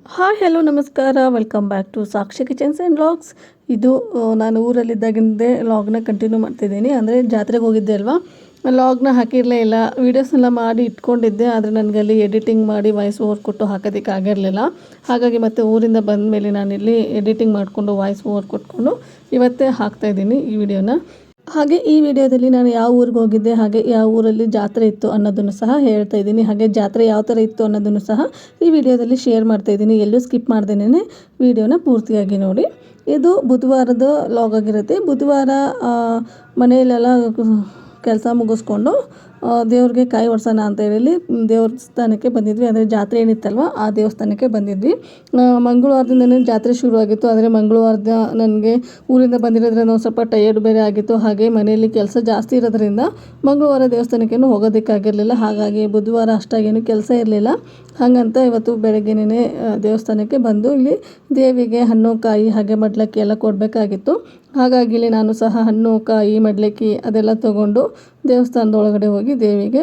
Hi hello ನಮಸ್ಕಾರ, welcome back to Sakshi kitchens and vlogs. ಇದು ನಾನು ಊರಲ್ಲಿದ್ದಾಗಿಂದೇ ವ್ಲಾಗ್ನ ಕಂಟಿನ್ಯೂ ಮಾಡ್ತಿದ್ದೀನಿ. ಅಂದರೆ ಜಾತ್ರೆಗೆ ಹೋಗಿದ್ದೆ ಅಲ್ವಾ, ವ್ಲಾಗ್ನ ಹಾಕಿರಲೇ ಇಲ್ಲ, ವೀಡಿಯೋಸ್ನೆಲ್ಲ ಮಾಡಿ ಇಟ್ಕೊಂಡಿದ್ದೆ. ಆದರೆ ನನಗಲ್ಲಿ ಎಡಿಟಿಂಗ್ ಮಾಡಿ ವಾಯ್ಸ್ ಓವರ್ ಕೊಟ್ಟು ಹಾಕೋದಕ್ಕೆ ಆಗಿರಲಿಲ್ಲ. ಹಾಗಾಗಿ ಮತ್ತೆ ಊರಿಂದ ಬಂದ ಮೇಲೆ ನಾನಿಲ್ಲಿ ಎಡಿಟಿಂಗ್ ಮಾಡಿಕೊಂಡು ವಾಯ್ಸ್ ಓವರ್ ಕೊಟ್ಕೊಂಡು ಇವತ್ತೇ ಹಾಕ್ತಾಯಿದ್ದೀನಿ ಈ ವಿಡಿಯೋನ. ಹಾಗೆ ಈ ವಿಡಿಯೋದಲ್ಲಿ ನಾನು ಯಾವ ಊರಿಗೆ ಹೋಗಿದ್ದೆ, ಹಾಗೆ ಯಾವ ಊರಲ್ಲಿ ಜಾತ್ರೆ ಇತ್ತು ಅನ್ನೋದನ್ನು ಸಹ ಹೇಳ್ತಾ ಇದ್ದೀನಿ. ಹಾಗೆ ಜಾತ್ರೆ ಯಾವ ಥರ ಇತ್ತು ಅನ್ನೋದನ್ನು ಸಹ ಈ ವಿಡಿಯೋದಲ್ಲಿ ಶೇರ್ ಮಾಡ್ತಾ ಇದ್ದೀನಿ. ಎಲ್ಲೂ ಸ್ಕಿಪ್ ಮಾಡ್ದೇನೆ ವಿಡಿಯೋನ ಪೂರ್ತಿಯಾಗಿ ನೋಡಿ. ಇದು ಬುಧವಾರದ ಲಾಗ್ ಆಗಿರುತ್ತೆ. ಬುಧವಾರ ಮನೆಯಲ್ಲೆಲ್ಲ ಕೆಲಸ ಮುಗಿಸ್ಕೊಂಡು ದೇವ್ರಿಗೆ ಕಾಯಿ ಒಡ್ಸೋಣ ಅಂತ ಹೇಳಿ ದೇವಸ್ಥಾನಕ್ಕೆ ಬಂದಿದ್ವಿ. ಅಂದರೆ ಜಾತ್ರೆ ಏನಿತ್ತಲ್ವ ಆ ದೇವಸ್ಥಾನಕ್ಕೆ ಬಂದಿದ್ವಿ. ಮಂಗಳವಾರದಿಂದನೇ ಜಾತ್ರೆ ಶುರುವಾಗಿತ್ತು. ಆದರೆ ಮಂಗಳವಾರದ ನನಗೆ ಊರಿಂದ ಬಂದಿರೋದ್ರಿಂದ ಒಂದು ಸ್ವಲ್ಪ ಟಯರ್ಡ್ ಬೇರೆ ಆಗಿತ್ತು. ಹಾಗೆ ಮನೆಯಲ್ಲಿ ಕೆಲಸ ಜಾಸ್ತಿ ಇರೋದ್ರಿಂದ ಮಂಗಳವಾರ ದೇವಸ್ಥಾನಕ್ಕೇನು ಹೋಗೋದಕ್ಕಾಗಿರಲಿಲ್ಲ. ಹಾಗಾಗಿ ಬುಧವಾರ ಅಷ್ಟಾಗೇನು ಕೆಲಸ ಇರಲಿಲ್ಲ. ಹಾಗಂತ ಇವತ್ತು ಬೆಳಗ್ಗೆನೇ ದೇವಸ್ಥಾನಕ್ಕೆ ಬಂದು ಇಲ್ಲಿ ದೇವಿಗೆ ಹಣ್ಣು ಕಾಯಿ ಹಾಗೆ ಮಡ್ಲಕ್ಕಿ ಎಲ್ಲ ಕೊಡಬೇಕಾಗಿತ್ತು. ಹಾಗಾಗಿ ಇಲ್ಲಿ ನಾನು ಸಹ ಹಣ್ಣು ಕಾಯಿ ಮಡ್ಲಕ್ಕಿ ಅದೆಲ್ಲ ತೊಗೊಂಡು ದೇವಸ್ಥಾನದ ಒಳಗಡೆ ಹೋಗಿ ದೇವಿಗೆ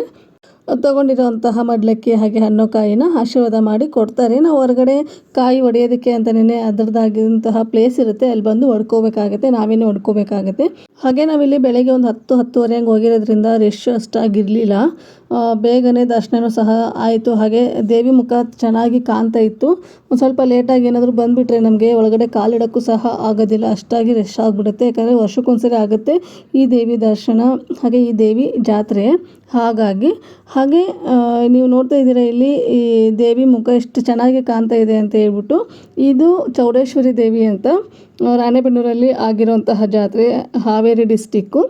ತೊಗೊಂಡಿರೋಂತಹ ಮಡ್ಲಕ್ಕಿ ಹಾಗೆ ಹಣ್ಣು ಕಾಯಿನ ಆಶೀರ್ವಾದ ಮಾಡಿ ಕೊಡ್ತಾರೆ. ನಾವು ಹೊರಗಡೆ ಕಾಯಿ ಹೊಡೆಯೋದಕ್ಕೆ ಅಂತಲೇ ಅದರದ್ದಾಗಿಂತಹ ಪ್ಲೇಸ್ ಇರುತ್ತೆ, ಅಲ್ಲಿ ಬಂದು ಹೊಡ್ಕೋಬೇಕಾಗುತ್ತೆ, ನಾವೇನೇ ಹೊಡ್ಕೋಬೇಕಾಗುತ್ತೆ. ಹಾಗೆ ನಾವಿಲ್ಲಿ ಬೆಳಗ್ಗೆ ಒಂದು 10-10:30 ಹಂಗೆ ಹೋಗಿರೋದ್ರಿಂದ ರಶ್ ಅಷ್ಟಾಗಿರಲಿಲ್ಲ. ಬೇಗನೆ ದರ್ಶನವೂ ಸಹ ಆಯಿತು. ಹಾಗೆ ದೇವಿ ಮುಖ ಚೆನ್ನಾಗಿ ಕಾಣ್ತಾ ಇತ್ತು. ಒಂದು ಸ್ವಲ್ಪ ಲೇಟಾಗಿ ಏನಾದರೂ ಬಂದುಬಿಟ್ರೆ ನಮಗೆ ಒಳಗಡೆ ಕಾಲಿಡೋಕ್ಕೂ ಸಹ ಆಗೋದಿಲ್ಲ, ಅಷ್ಟಾಗಿ ರಶ್ ಆಗಿಬಿಡುತ್ತೆ. ಯಾಕಂದರೆ ವರ್ಷಕ್ಕೊಂದ್ಸರಿ ಆಗುತ್ತೆ ಈ ದೇವಿ ದರ್ಶನ, ಹಾಗೆ ಈ ದೇವಿ ಜಾತ್ರೆ. ಹಾಗೆ ನೀವು ನೋಡ್ತಾ ಇದ್ದೀರಾ ಇಲ್ಲಿ ಈ ದೇವಿ ಮುಖ ಎಷ್ಟು ಚೆನ್ನಾಗಿ ಕಾಣ್ತಾ ಇದೆ ಅಂತ ಹೇಳ್ಬಿಟ್ಟು. ಇದು ಚೌಡೇಶ್ವರಿ ದೇವಿ ಅಂತ ರಾಣೆಬೆನ್ನೂರಲ್ಲಿ ಆಗಿರೋಂತಹ ಜಾತ್ರೆ, ಹಾವೇರಿ ಡಿಸ್ಟಿಕ್ಕು.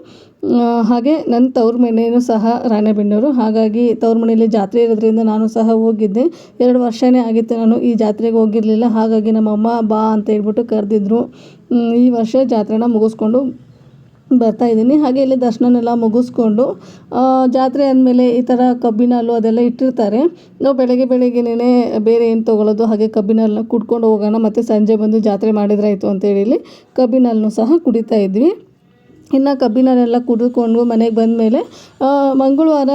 ಹಾಗೆ ನನ್ನ ತವ್ರ ಮನೆಯೂ ಸಹ ರಾಣೆಬೆನ್ನೂರು. ಹಾಗಾಗಿ ತವ್ರ ಮನೆಯಲ್ಲಿ ಜಾತ್ರೆ ಇರೋದ್ರಿಂದ ನಾನು ಸಹ ಹೋಗಿದ್ದೆ. 2 ವರ್ಷವೇ ಆಗಿತ್ತು ನಾನು ಈ ಜಾತ್ರೆಗೆ ಹೋಗಿರಲಿಲ್ಲ. ಹಾಗಾಗಿ ನಮ್ಮಮ್ಮ ಬಾ ಅಂತ ಹೇಳ್ಬಿಟ್ಟು ಕರೆದಿದ್ರು. ಈ ವರ್ಷ ಜಾತ್ರೆನ ಮುಗಿಸ್ಕೊಂಡು ಬರ್ತಾಯಿದ್ದೀನಿ. ಹಾಗೆ ಇಲ್ಲಿ ದರ್ಶನನೆಲ್ಲ ಮುಗಿಸ್ಕೊಂಡು ಜಾತ್ರೆ ಅಂದಮೇಲೆ ಈ ಥರ ಕಬ್ಬಿನ ಹಾಲು ಅದೆಲ್ಲ ಇಟ್ಟಿರ್ತಾರೆ. ನಾವು ಬೆಳಗ್ಗೆನೇ ಬೇರೆ ಏನು ತೊಗೊಳ್ಳೋದು, ಹಾಗೆ ಕಬ್ಬಿನ ಹಾಲನ್ನ ಕುಡ್ಕೊಂಡು ಹೋಗೋಣ, ಮತ್ತು ಸಂಜೆ ಬಂದು ಜಾತ್ರೆ ಮಾಡಿದ್ರಾಯಿತು ಅಂತೇಳಿ ಕಬ್ಬಿನ ಹಾಲನ್ನು ಸಹ ಕುಡಿತಾ ಇದ್ವಿ. ಇನ್ನು ಕಬ್ಬಿನ ಹಾಲೆಲ್ಲ ಕುಡಿದುಕೊಂಡು ಮನೆಗೆ ಬಂದಮೇಲೆ ಮಂಗಳವಾರ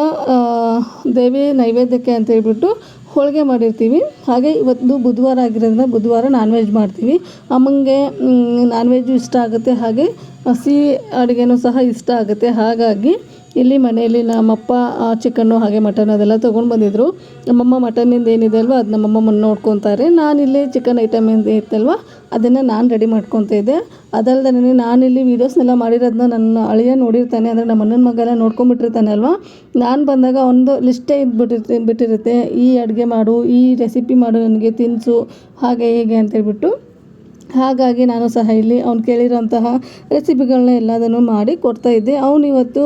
ದೇವಿ ನೈವೇದ್ಯಕ್ಕೆ ಅಂತ ಹೇಳ್ಬಿಟ್ಟು ಹೋಳಿಗೆ ಮಾಡಿರ್ತೀವಿ. ಹಾಗೆ ಇವತ್ತು ಬುಧವಾರ ಆಗಿರೋದ್ರಿಂದ ಬುಧವಾರ ನಾನ್ ವೆಜ್ ಮಾಡ್ತೀವಿ. ಅಮ್ಮಂಗೆ ನಾನ್ ವೆಜ್ಜು ಇಷ್ಟ ಆಗುತ್ತೆ, ಹಾಗೆ ಸಿಹಿ ಅಡುಗೆನೂ ಸಹ ಇಷ್ಟ ಆಗುತ್ತೆ. ಹಾಗಾಗಿ ಇಲ್ಲಿ ಮನೆಯಲ್ಲಿ ನಮ್ಮಪ್ಪ ಚಿಕನ್ನು ಹಾಗೆ ಮಟನ್ ಅದೆಲ್ಲ ತೊಗೊಂಡು ಬಂದಿದ್ದರು. ನಮ್ಮಮ್ಮ ಮಟನ್ನಿಂದ ಏನಿದೆ ಅಲ್ವ ಅದು ನಮ್ಮಮ್ಮ ನೋಡ್ಕೊತಾರೆ. ನಾನಿಲ್ಲಿ ಚಿಕನ್ ಐಟಮ್ ಏನು ಇತ್ತಲ್ವ ಅದನ್ನು ನಾನು ರೆಡಿ ಮಾಡ್ಕೊತಾ ಇದ್ದೆ. ಅದಲ್ಲದೆ ನಾನಿಲ್ಲಿ ವೀಡಿಯೋಸ್ನೆಲ್ಲ ಮಾಡಿರೋದನ್ನ ನನ್ನ ಅಳಿಯ ನೋಡಿರ್ತಾನೆ, ಅಂದರೆ ನಮ್ಮ ಅಣ್ಣನ ಮಗ ಎಲ್ಲ ನೋಡ್ಕೊಂಬಿಟ್ಟಿರ್ತಾನೆ ಅಲ್ವ. ನಾನು ಬಂದಾಗ ಒಂದು ಲಿಸ್ಟೇ ಬಿಟ್ಟಿರುತ್ತೆ, ಈ ಅಡುಗೆ ಮಾಡು, ಈ ರೆಸಿಪಿ ಮಾಡು, ನನಗೆ ತಿನ್ನಿಸು, ಹಾಗೆ ಹೀಗೆ ಅಂತೇಳ್ಬಿಟ್ಟು. ಹಾಗಾಗಿ ನಾನು ಸಹ ಇಲ್ಲಿ ಅವ್ನು ಕೇಳಿರೋಂತಹ ರೆಸಿಪಿಗಳನ್ನ ಎಲ್ಲದನ್ನು ಮಾಡಿ ಕೊಡ್ತಾಯಿದ್ದೆ. ಅವನು ಇವತ್ತು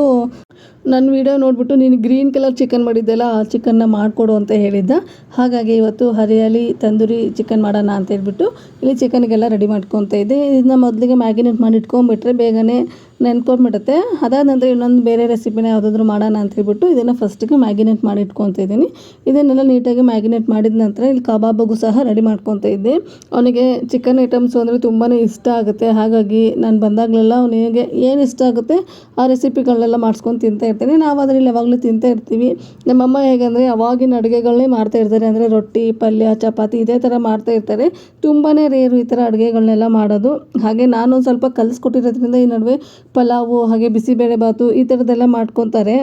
ನನ್ನ ವಿಡಿಯೋ ನೋಡಿಬಿಟ್ಟು ನೀನು ಗ್ರೀನ್ ಕಲರ್ ಚಿಕನ್ ಮಾಡಿದ್ದೆಲ್ಲ ಆ ಚಿಕನ್ನ ಮಾಡಿಕೊಡು ಅಂತ ಹೇಳಿದ್ದ. ಹಾಗಾಗಿ ಇವತ್ತು ಹರಿಯಾಲಿ ತಂದೂರಿ ಚಿಕನ್ ಮಾಡೋಣ ಅಂತ ಹೇಳ್ಬಿಟ್ಟು ಇಲ್ಲಿ ಚಿಕನ್ಗೆಲ್ಲ ರೆಡಿ ಮಾಡ್ಕೊತಾ ಇದ್ದೆ. ಇದನ್ನ ಮೊದಲಿಗೆ ಮ್ಯಾಗಿನೇಟ್ ಮಾಡಿ ಇಟ್ಕೊಂಡ್ಬಿಟ್ರೆ ಬೇಗನೆ ನೆನ್ಕೊಂಡ್ಬಿಡುತ್ತೆ. ಅದಾದ ನಂತರ ಇನ್ನೊಂದು ಬೇರೆ ರೆಸಿಪಿನ ಯಾವುದಾದ್ರೂ ಮಾಡೋಣ ಅಂತ ಹೇಳ್ಬಿಟ್ಟು ಇದನ್ನು ಫಸ್ಟಿಗೆ ಮ್ಯಾಗಿನೇಟ್ ಮಾಡಿ ಇಟ್ಕೊತಾ ಇದ್ದೀನಿ. ಇದನ್ನೆಲ್ಲ ನೀಟಾಗಿ ಮ್ಯಾಗಿನೇಟ್ ಮಾಡಿದ ನಂತರ ಇಲ್ಲಿ ಕಬಾಬಿಗೂ ಸಹ ರೆಡಿ ಮಾಡ್ಕೊತಾ ಇದ್ದೆ. ಅವನಿಗೆ ಚಿಕನ್ ಐಟಮ್ಸು ಅಂದರೆ ತುಂಬಾ ಇಷ್ಟ ಆಗುತ್ತೆ. ಹಾಗಾಗಿ ನಾನು ಬಂದಾಗಲೆಲ್ಲ ಅವನಿಗೆ ಏನು ಇಷ್ಟ ಆಗುತ್ತೆ ಆ ರೆಸಿಪಿಗಳನ್ನೆಲ್ಲ ಮಾಡಿಸ್ಕೊಂಡು ತಿಂತಾಯಿರ್ತೀನಿ. ನಾವು ಅದರಲ್ಲಿ ಯಾವಾಗಲೂ ತಿಂತಾ ಇರ್ತೀವಿ. ನಮ್ಮಮ್ಮ ಹೇಗೆಂದರೆ ಅವಾಗಿನ ಅಡುಗೆಗಳನ್ನೇ ಮಾಡ್ತಾಯಿರ್ತಾರೆ, ಅಂದರೆ ರೊಟ್ಟಿ ಪಲ್ಯ ಚಪಾತಿ ಇದೇ ಥರ ಮಾಡ್ತಾಯಿರ್ತಾರೆ. ತುಂಬಾ ರೇರು ಈ ಥರ ಅಡುಗೆಗಳನ್ನೆಲ್ಲ ಮಾಡೋದು. ಹಾಗೆ ನಾನು ಒಂದು ಸ್ವಲ್ಪ ಕಲಿಸ್ಕೊಟ್ಟಿರೋದ್ರಿಂದ ಈ ನಡುವೆ ಪಲಾವು ಹಾಗೆ ಬಿಸಿಬೇಳೆಬಾತು ಈ ಥರದ್ದೆಲ್ಲ ಮಾಡ್ಕೊತಾರೆ.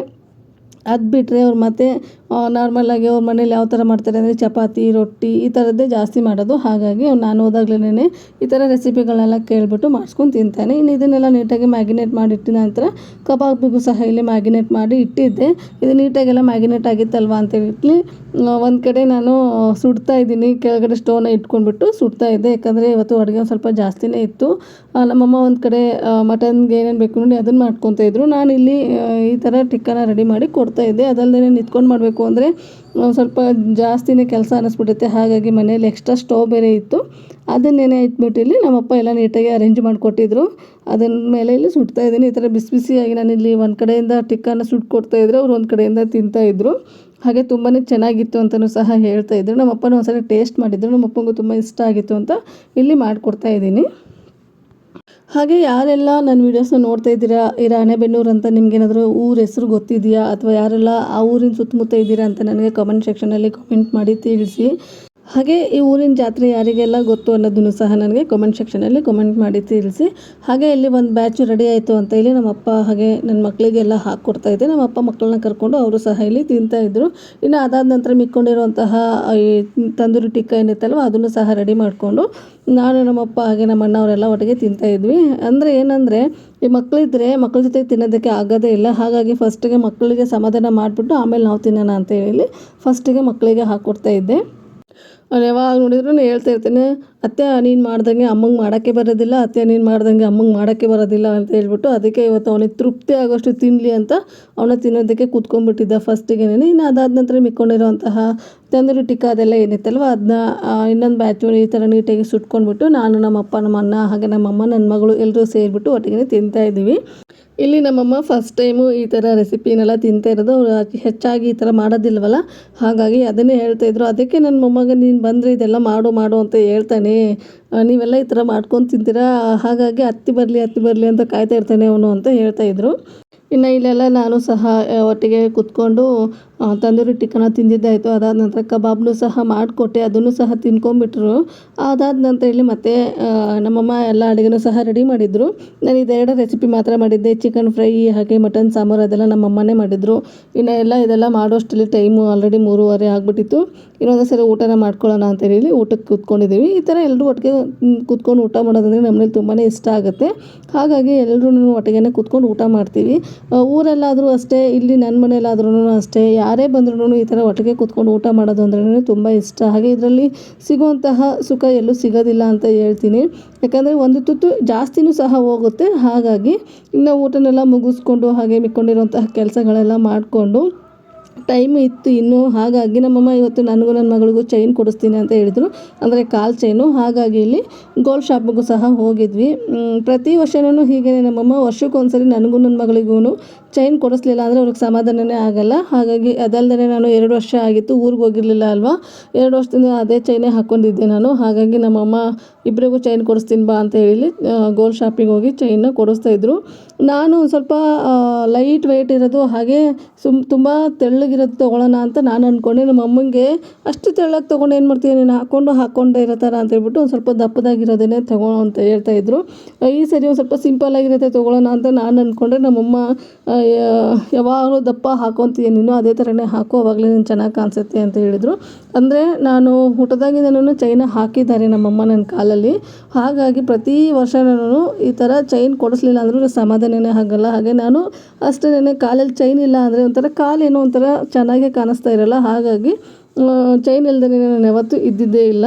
ಅದು ಬಿಟ್ಟರೆ ಅವ್ರು ಮತ್ತು ನಾರ್ಮಲಾಗಿ ಅವ್ರ ಮನೇಲಿ ಯಾವ ಥರ ಮಾಡ್ತಾರೆ ಅಂದರೆ ಚಪಾತಿ ರೊಟ್ಟಿ ಈ ಥರದ್ದೇ ಜಾಸ್ತಿ ಮಾಡೋದು. ಹಾಗಾಗಿ ನಾನು ಹೋದಾಗ್ಲೇ ಈ ಥರ ರೆಸಿಪಿಗಳನ್ನೆಲ್ಲ ಕೇಳಿಬಿಟ್ಟು ಮಾಡಿಸ್ಕೊಂಡು ತಿಂತಾನೆ. ಇನ್ನು ಇದನ್ನೆಲ್ಲ ನೀಟಾಗಿ ಮ್ಯಾಗಿನೇಟ್ ಮಾಡಿ ಇಟ್ಟಿದ ನಂತರ ಕಬಾಬಿಗೂ ಸಹ ಇಲ್ಲಿ ಮ್ಯಾಗಿನೇಟ್ ಮಾಡಿ ಇಟ್ಟಿದ್ದೆ. ಇದು ನೀಟಾಗೆಲ್ಲ ಮ್ಯಾಗಿನೇಟ್ ಆಗಿತ್ತಲ್ವ ಅಂತೇಳಿ ಒಂದು ಕಡೆ ನಾನು ಸುಡ್ತಾ ಇದ್ದೀನಿ, ಕೆಳಗಡೆ ಸ್ಟೋವ್ನ ಇಟ್ಕೊಂಡ್ಬಿಟ್ಟು ಸುಡ್ತಾ ಇದ್ದೆ. ಯಾಕಂದರೆ ಇವತ್ತು ಅಡುಗೆ ಒಂದು ಸ್ವಲ್ಪ ಜಾಸ್ತಿನೇ ಇತ್ತು. ನಮ್ಮಮ್ಮ ಒಂದು ಕಡೆ ಮಟನ್ಗೆ ಏನೇನು ಬೇಕು ನೋಡಿ ಅದನ್ನು ಮಾಡ್ಕೊತಾ ಇದ್ರು. ನಾನಿಲ್ಲಿ ಈ ಥರ ಟಿಕ್ಕನ ರೆಡಿ ಮಾಡಿ ಕೊಡ್ತಾಯಿದ್ದೆ. ಅದಲ್ಲದೆ ನಿಂತ್ಕೊಂಡು ಮಾಡಬೇಕು ಅಂದರೆ ಸ್ವಲ್ಪ ಜಾಸ್ತಿನೇ ಕೆಲಸ ಅನ್ನಿಸ್ಬಿಡುತ್ತೆ. ಹಾಗಾಗಿ ಮನೇಲಿ ಎಕ್ಸ್ಟ್ರಾ ಸ್ಟೋವ್ ಬೇರೆ ಇತ್ತು, ಅದನ್ನೇನೆ ಇಟ್ಬಿಟ್ಟು ಇಲ್ಲಿ ನಮ್ಮಪ್ಪ ಎಲ್ಲ ನೀಟಾಗಿ ಅರೇಂಜ್ ಮಾಡಿಕೊಟ್ಟಿದ್ರು. ಅದನ್ನ ಮೇಲೆ ಇಲ್ಲಿ ಸುಡ್ತಾ ಇದ್ದೀನಿ. ಈ ಥರ ಬಿಸಿ ಬಿಸಿಯಾಗಿ ನಾನಿಲ್ಲಿ ಒಂದು ಕಡೆಯಿಂದ ಟಿಕ್ಕನ ಸುಟ್ಕೊಡ್ತಾಯಿದ್ರು, ಅವ್ರು ಒಂದು ಕಡೆಯಿಂದ ತಿಂತಾಯಿದ್ರು. ಹಾಗೆ ತುಂಬಾ ಚೆನ್ನಾಗಿತ್ತು ಅಂತಲೂ ಸಹ ಹೇಳ್ತಾಯಿದ್ರು. ನಮ್ಮಪ್ಪನೂ ಒಂದ್ಸಲ ಟೇಸ್ಟ್ ಮಾಡಿದ್ರು, ನಮ್ಮಪ್ಪನಿಗೂ ತುಂಬ ಇಷ್ಟ ಆಗಿತ್ತು ಅಂತ ಇಲ್ಲಿ ಮಾಡಿಕೊಡ್ತಾ ಇದ್ದೀನಿ. ಹಾಗೆ ಯಾರೆಲ್ಲ ನನ್ನ ವೀಡಿಯೋಸ್ನ ನೋಡ್ತಾ ಇದ್ದೀರಾ, ಈ ರಾಣೆಬೆನ್ನೂರು ಅಂತ ನಿಮಗೇನಾದರೂ ಊರ ಹೆಸರು ಗೊತ್ತಿದೆಯಾ, ಅಥವಾ ಯಾರೆಲ್ಲ ಆ ಊರಿನ ಸುತ್ತಮುತ್ತ ಇದ್ದೀರಾ ಅಂತ ನನಗೆ ಕಮೆಂಟ್ ಸೆಕ್ಷನಲ್ಲಿ ಕಮೆಂಟ್ ಮಾಡಿ ತಿಳಿಸಿ. ಹಾಗೆ ಈ ಊರಿನ ಜಾತ್ರೆ ಯಾರಿಗೆಲ್ಲ ಗೊತ್ತು ಅನ್ನೋದನ್ನು ಸಹ ನನಗೆ ಕಮೆಂಟ್ ಸೆಕ್ಷನಲ್ಲಿ ಕಮೆಂಟ್ ಮಾಡಿ ತಿಳಿಸಿ. ಹಾಗೆ ಇಲ್ಲಿ ಒಂದು ಬ್ಯಾಚು ರೆಡಿ ಆಯಿತು ಅಂತ ಇಲ್ಲಿ ನಮ್ಮಪ್ಪ ಹಾಗೆ ನನ್ನ ಮಕ್ಕಳಿಗೆಲ್ಲ ಹಾಕ್ಕೊಡ್ತಾಯಿದ್ದೆ. ನಮ್ಮಪ್ಪ ಮಕ್ಕಳನ್ನ ಕರ್ಕೊಂಡು ಅವರು ಸಹ ಇಲ್ಲಿ ತಿಂತಾಯಿದ್ರು. ಇನ್ನು ಅದಾದ ನಂತರ ಮಿಕ್ಕೊಂಡಿರುವಂತಹ ಈ ತಂದೂರಿ ಟಿಕ್ಕ ಏನಿತ್ತಲ್ವ ಅದನ್ನು ಸಹ ರೆಡಿ ಮಾಡಿಕೊಂಡು ನಾನು ನಮ್ಮಪ್ಪ ಹಾಗೆ ನಮ್ಮ ಅಣ್ಣ ಅವರೆಲ್ಲ ಒಟ್ಟಿಗೆ ತಿಂತಾಯಿದ್ವಿ. ಅಂದರೆ ಏನಂದರೆ ಈ ಮಕ್ಕಳಿದ್ರೆ ಮಕ್ಕಳ ಜೊತೆ ತಿನ್ನೋದಕ್ಕೆ ಆಗೋದೇ ಇಲ್ಲ. ಹಾಗಾಗಿ ಫಸ್ಟಿಗೆ ಮಕ್ಕಳಿಗೆ ಸಮಾಧಾನ ಮಾಡಿಬಿಟ್ಟು ಆಮೇಲೆ ನಾವು ತಿನ್ನೋಣ ಅಂತ ಹೇಳಿ ಫಸ್ಟಿಗೆ ಮಕ್ಕಳಿಗೆ ಹಾಕ್ಕೊಡ್ತಾಯಿದ್ದೆ. ಅವ್ನು ಯಾವಾಗ ನೋಡಿದ್ರು ಹೇಳ್ತಾ ಇರ್ತೀನಿ, ಅತ್ತೆ ನೀನು ಮಾಡ್ದಂಗೆ ಅಮ್ಮಂಗೆ ಮಾಡೋಕ್ಕೆ ಬರೋದಿಲ್ಲ, ಅತ್ತೆ ನೀನು ಮಾಡ್ದಂಗೆ ಅಮ್ಮಂಗೆ ಮಾಡೋಕ್ಕೆ ಬರೋದಿಲ್ಲ ಅಂತ ಹೇಳ್ಬಿಟ್ಟು ಅದಕ್ಕೆ ಇವತ್ತು ಅವನಿಗೆ ತೃಪ್ತಿ ಆಗೋಷ್ಟು ತಿನ್ನಲಿ ಅಂತ ಅವನ ತಿನ್ನೋದಕ್ಕೆ ಕೂತ್ಕೊಂಡ್ಬಿಟ್ಟಿದ್ದ ಫಸ್ಟಿಗೆನೇ. ಇನ್ನು ಅದಾದ ನಂತರ ಮಿಕ್ಕೊಂಡಿರೋಂತಹ ತಂದೂರಿ ಟಿಕ್ಕ ಅದೆಲ್ಲ ಏನಿತ್ತಲ್ವ ಅದನ್ನ ಇನ್ನೊಂದು ಬ್ಯಾಚು ಈ ಥರ ನೀಟಾಗಿ ಸುಟ್ಕೊಂಡ್ಬಿಟ್ಟು ನಾನು ನಮ್ಮಪ್ಪ ನಮ್ಮ ಅಣ್ಣ ಹಾಗೆ ನಮ್ಮಮ್ಮ ನನ್ನ ಮಗಳು ಎಲ್ಲರೂ ಸೇರಿಬಿಟ್ಟು ಒಟ್ಟಿಗೆ ತಿಂತಾಯಿದ್ದೀವಿ. ಇಲ್ಲಿ ನಮ್ಮಮ್ಮ ಫಸ್ಟ್ ಟೈಮು ಈ ಥರ ರೆಸಿಪಿನೆಲ್ಲ ತಿಂತಾ ಇರೋದು. ಅವರು ಹೆಚ್ಚಾಗಿ ಈ ಥರ ಮಾಡೋದಿಲ್ವಲ್ಲ, ಹಾಗಾಗಿ ಅದನ್ನೇ ಹೇಳ್ತಾಯಿದ್ರು. ಅದಕ್ಕೆ ನನ್ನ ಮೊಮ್ಮಗ ನೀನು ಬಂದರೆ ಇದೆಲ್ಲ ಮಾಡು ಅಂತ ಹೇಳ್ತಾನೆ, ನೀವೆಲ್ಲ ಈ ಥರ ಮಾಡ್ಕೊಂಡು ತಿಂತೀರಾ, ಹಾಗಾಗಿ ಅತ್ತಿ ಬರಲಿ ಅಂತ ಕಾಯ್ತಾ ಇರ್ತಾನೆ ಅವನು ಅಂತ ಹೇಳ್ತಾಯಿದ್ರು. ಇನ್ನು ಇಲ್ಲೆಲ್ಲ ನಾನು ಸಹ ಒಟ್ಟಿಗೆ ಕೂತ್ಕೊಂಡು ತಂದೂರಿ ಟಿಕ್ಕನ ತಿಂದಿದ್ದಾಯಿತು. ಅದಾದ ನಂತರ ಕಬಾಬ್ನು ಸಹ ಮಾಡಿಕೊಟ್ಟೆ, ಅದನ್ನು ಸಹ ತಿನ್ಕೊಂಬಿಟ್ರು. ಅದಾದ ನಂತರ ಇಲ್ಲಿ ಮತ್ತೆ ನಮ್ಮಮ್ಮ ಎಲ್ಲ ಅಡುಗೆನೂ ಸಹ ರೆಡಿ ಮಾಡಿದರು. ನಾನು ಇದೆರಡು ರೆಸಿಪಿ ಮಾತ್ರ ಮಾಡಿದ್ದೆ, ಚಿಕನ್ ಫ್ರೈ ಹಾಗೆ ಮಟನ್ ಸಾಂಬಾರು ಅದೆಲ್ಲ ನಮ್ಮಮ್ಮನೇ ಮಾಡಿದರು. ಇನ್ನು ಇದೆಲ್ಲ ಮಾಡೋಷ್ಟರಲ್ಲಿ ಟೈಮು ಆಲ್ರೆಡಿ 3:30 ಆಗಿಬಿಟ್ಟಿತ್ತು. ಇನ್ನೊಂದು ಸರಿ ಊಟನ ಮಾಡ್ಕೊಳ್ಳೋಣ ಅಂತ ಹೇಳಿ ಊಟಕ್ಕೆ ಕೂತ್ಕೊಂಡಿದ್ದೀವಿ. ಈ ಥರ ಎಲ್ಲರೂ ಒಟ್ಟಿಗೆ ಕೂತ್ಕೊಂಡು ಊಟ ಮಾಡೋದಂದರೆ ನಮ್ಮನೇಲಿ ತುಂಬಾ ಇಷ್ಟ ಆಗುತ್ತೆ. ಹಾಗಾಗಿ ಎಲ್ಲರೂ ಒಟ್ಟಿಗೆ ಕೂತ್ಕೊಂಡು ಊಟ ಮಾಡ್ತೀವಿ. ಊರಲ್ಲಾದರೂ ಅಷ್ಟೇ, ಇಲ್ಲಿ ನನ್ನ ಮನೇಲಾದ್ರೂ ಅಷ್ಟೇ, ಯಾರೇ ಬಂದ್ರೂ ಈ ಥರ ಒಟ್ಟಿಗೆ ಕೂತ್ಕೊಂಡು ಊಟ ಮಾಡೋದು ಅಂದ್ರೆ ತುಂಬ ಇಷ್ಟ. ಹಾಗೆ ಇದರಲ್ಲಿ ಸಿಗುವಂತಹ ಸುಖ ಎಲ್ಲೂ ಸಿಗೋದಿಲ್ಲ ಅಂತ ಹೇಳ್ತೀನಿ. ಯಾಕಂದರೆ ಒಂದು ತುತ್ತು ಜಾಸ್ತಿನೂ ಸಹ ಹೋಗುತ್ತೆ. ಹಾಗಾಗಿ ಇನ್ನು ಊಟನೆಲ್ಲ ಮುಗಿಸ್ಕೊಂಡು ಹಾಗೆ ಮಿಕ್ಕೊಂಡಿರುವಂತಹ ಕೆಲಸಗಳೆಲ್ಲ ಮಾಡಿಕೊಂಡು ಟೈಮ್ ಇತ್ತು ಇನ್ನು. ಹಾಗಾಗಿ ನಮ್ಮಮ್ಮ ಇವತ್ತು ನನಗೂ ನನ್ನ ಮಗಳಿಗೂ ಚೈನ್ ಕೊಡಿಸ್ತೀನಿ ಅಂತ ಹೇಳಿದರು, ಅಂದರೆ ಕಾಲು ಚೈನು. ಹಾಗಾಗಿ ಇಲ್ಲಿ ಗೋಲ್ಡ್ ಶಾಪಿಗೂ ಸಹ ಹೋಗಿದ್ವಿ. ಪ್ರತಿ ವರ್ಷವೂ ಹೀಗೆ ನಮ್ಮಮ್ಮ ವರ್ಷಕ್ಕೊಂದ್ಸರಿ ನನಗೂ ನನ್ನ ಮಗಳಿಗೂ ಚೈನ್ ಕೊಡಿಸ್ಲಿಲ್ಲ ಅಂದರೆ ಅವ್ರಿಗೆ ಸಮಾಧಾನವೇ ಆಗಲ್ಲ. ಹಾಗಾಗಿ ಅದಲ್ಲದೆ ನಾನು 2 ವರ್ಷ ಆಗಿತ್ತು ಊರಿಗೆ ಹೋಗಿರಲಿಲ್ಲ ಅಲ್ವಾ, 2 ವರ್ಷದಿಂದ ಅದೇ ಚೈನೇ ಹಾಕ್ಕೊಂಡಿದ್ದೆ ನಾನು. ಹಾಗಾಗಿ ನಮ್ಮಮ್ಮ ಇಬ್ಬರಿಗೂ ಚೈನ್ ಕೊಡಿಸ್ತೀನಿ ಬಾ ಅಂತ ಹೇಳಿ ಗೋಲ್ಡ್ ಶಾಪಿಗೆ ಹೋಗಿ ಚೈನ್ನ ಕೊಡಿಸ್ತಾಯಿದ್ರು. ನಾನು ಸ್ವಲ್ಪ ಲೈಟ್ ವೆಯ್ಟ್ ಇರೋದು ಹಾಗೆ ತುಂಬ ತೆಳ್ಳಗಿರೋದು ತೊಗೊಳ್ಳೋಣ ಅಂತ ನಾನು ಅಂದ್ಕೊಂಡೆ. ನಮ್ಮ ಅಮ್ಮಂಗೆ ಅಷ್ಟು ತೆಳ್ಳಗೆ ತೊಗೊಂಡು ಏನು ಮಾಡ್ತೀಯ ನೀನು, ಹಾಕ್ಕೊಂಡೇ ಇರೋ ಥರ ಅಂತ ಹೇಳ್ಬಿಟ್ಟು ಒಂದು ಸ್ವಲ್ಪ ದಪ್ಪದಾಗಿರೋದೇ ತಗೋ ಅಂತ ಹೇಳ್ತಾಯಿದ್ರು. ಈ ಸರಿ ಒಂದು ಸ್ವಲ್ಪ ಸಿಂಪಲ್ಲಾಗಿರೋದೇ ತೊಗೊಳ್ಳೋಣ ಅಂತ ನಾನು ಅಂದ್ಕೊಂಡ್ರೆ ನಮ್ಮಮ್ಮ ಯಾವಾಗಲೂ ದಪ್ಪ ಹಾಕ್ಕೊತೀಯ ನೀನು, ಅದೇ ಥರನೇ ಹಾಕು, ಆವಾಗಲೇ ನೀನು ಚೆನ್ನಾಗಿ ಕಾಣಿಸುತ್ತೆ ಅಂತ ಹೇಳಿದರು. ಅಂದರೆ ನಾನು ಹುಟ್ಟದಾಗಿಂದನೂ ಚೈನ ಹಾಕಿದ್ದಾರೆ ನಮ್ಮಮ್ಮ ನನ್ನ ಕಾಲಲ್ಲಿ. ಹಾಗಾಗಿ ಪ್ರತಿ ವರ್ಷ ನಾನು ಈ ಥರ ಚೈನ್ ಕೊಡಿಸ್ಲಿಲ್ಲ ಅಂದರೂ ಸಮಾಧಾನವೇ ಆಗಲ್ಲ. ಹಾಗೆ ನಾನು ಅಷ್ಟೇ, ಕಾಲಲ್ಲಿ ಚೈನ್ ಇಲ್ಲ ಅಂದರೆ ಒಂಥರ ಕಾಲೇನೋ ಒಂಥರ ಚೆನ್ನಾಗೇ ಕಾಣಿಸ್ತಾ ಇರಲ್ಲ. ಹಾಗಾಗಿ ಚೈನ್ ಇಲ್ಲದೇ ನಾನು ಯಾವತ್ತೂ ಇದ್ದಿದ್ದೇ ಇಲ್ಲ.